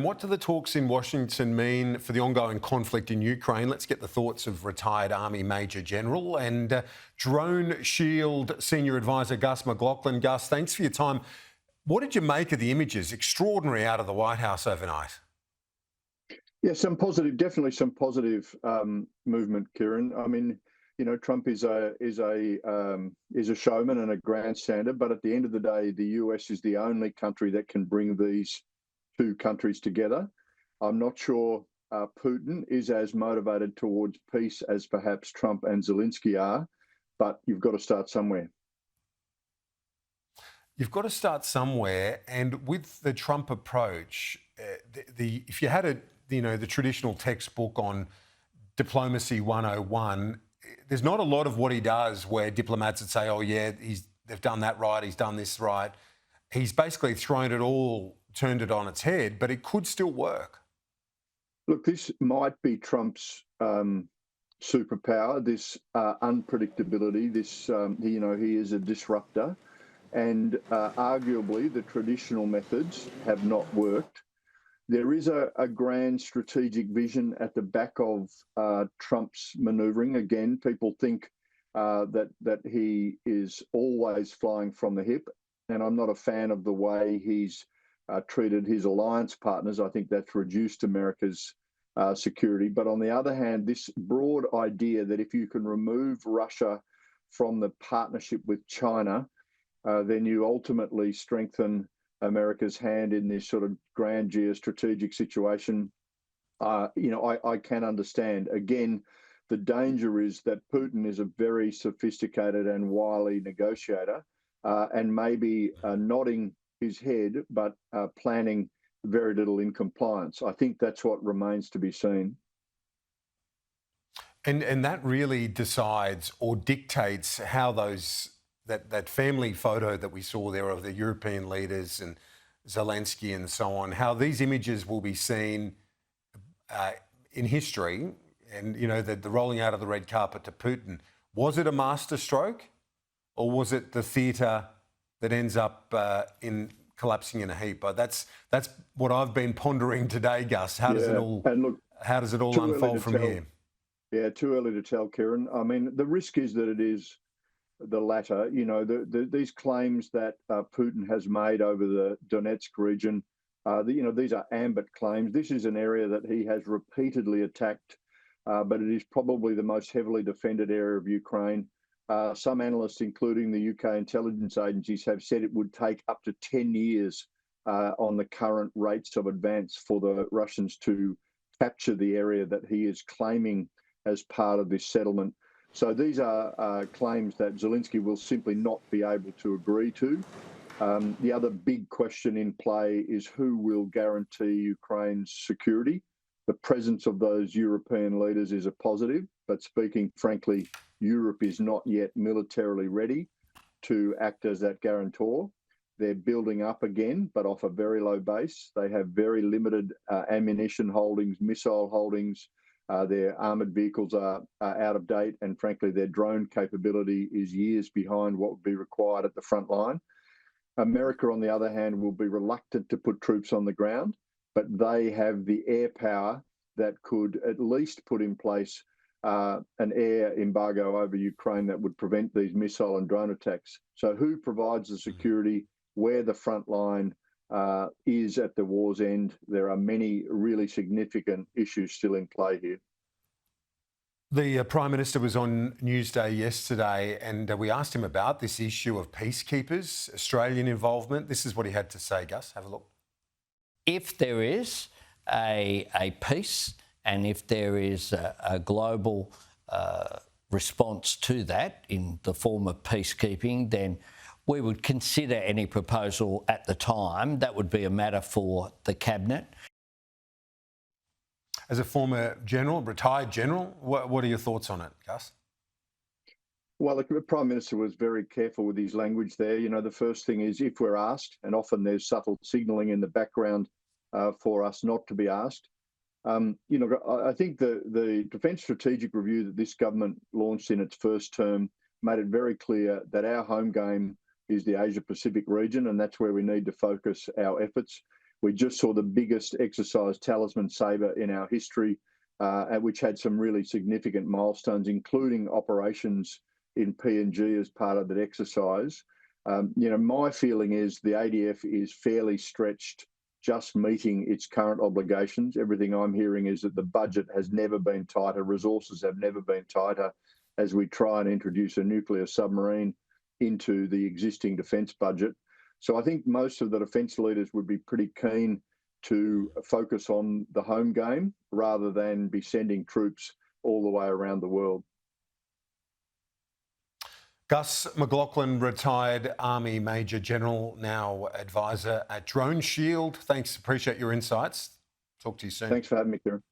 What do the talks in Washington mean for the ongoing conflict in Ukraine? Let's get the thoughts of retired Army Major General and DroneShield Senior Advisor Gus McLachlan. Gus, thanks for your time. What did you make of the images? Extraordinary out of the White House overnight. Yeah, definitely some positive movement, Kieran. I mean, you know, Trump is a showman and a grandstander, but at the end of the day, the US is the only country that can bring these two countries together. I'm not sure Putin is as motivated towards peace as perhaps Trump and Zelensky are, but you've got to start somewhere. You've got to start somewhere, and with the Trump approach, if you had the traditional textbook on diplomacy 101, there's not a lot of what he does where diplomats would say, "Oh yeah, they've done that right, he's done this right." He's basically turned it on its head, but it could still work. Look, this might be Trump's superpower, this unpredictability. He is a disruptor, and arguably the traditional methods have not worked. There is a grand strategic vision at the back of Trump's manoeuvring. Again, people think that he is always flying from the hip, and I'm not a fan of the way he's treated his alliance partners. I think that's reduced America's security. But on the other hand, this broad idea that if you can remove Russia from the partnership with China, then you ultimately strengthen America's hand in this sort of grand geostrategic situation. I can understand. Again, the danger is that Putin is a very sophisticated and wily negotiator, and maybe nodding his head, but planning very little in compliance. I think that's what remains to be seen. And that really decides or dictates how that family photo that we saw there of the European leaders and Zelensky and so on, how these images will be seen in history, and the rolling out of the red carpet to Putin. Was it a masterstroke, or was it the theatre that ends up collapsing in a heap? But that's what I've been pondering today, Gus. How does it all unfold from here? Yeah, too early to tell, Kieran. I mean, the risk is that it is the latter. These claims that Putin has made over the Donetsk region, these are ambit claims. This is an area that he has repeatedly attacked, but it is probably the most heavily defended area of Ukraine. Some analysts, including the UK intelligence agencies, have said it would take up to 10 years on the current rates of advance for the Russians to capture the area that he is claiming as part of this settlement. So these are claims that Zelensky will simply not be able to agree to. The other big question in play is who will guarantee Ukraine's security. The presence of those European leaders is a positive, but speaking frankly, Europe is not yet militarily ready to act as that guarantor. They're building up again, but off a very low base. They have very limited ammunition holdings, missile holdings. Their armoured vehicles are out of date, and frankly, their drone capability is years behind what would be required at the front line. America, on the other hand, will be reluctant to put troops on the ground, but they have the air power that could at least put in place an air embargo over Ukraine that would prevent these missile and drone attacks. So who provides the security, where the front line is at the war's end? There are many really significant issues still in play here. The Prime Minister was on Newsday yesterday, and we asked him about this issue of peacekeepers, Australian involvement. This is what he had to say, Gus. Have a look. If there is a peace, and if there is a global response to that in the form of peacekeeping, then we would consider any proposal at the time. That would be a matter for the Cabinet. As a former general, retired general, what are your thoughts on it, Gus? Well, the Prime Minister was very careful with his language there. The first thing is if we're asked, and often there's subtle signalling in the background for us not to be asked. I think the Defence Strategic Review that this government launched in its first term made it very clear that our home game is the Asia-Pacific region, and that's where we need to focus our efforts. We just saw the biggest exercise, Talisman Sabre, in our history, which had some really significant milestones, including operations in PNG as part of that exercise. My feeling is the ADF is fairly stretched, just meeting its current obligations. Everything I'm hearing is that the budget has never been tighter, resources have never been tighter as we try and introduce a nuclear submarine into the existing defence budget. So I think most of the defence leaders would be pretty keen to focus on the home game rather than be sending troops all the way around the world. Gus McLachlan, retired Army Major General, now advisor at DroneShield. Thanks, appreciate your insights. Talk to you soon. Thanks for having me, Kieran.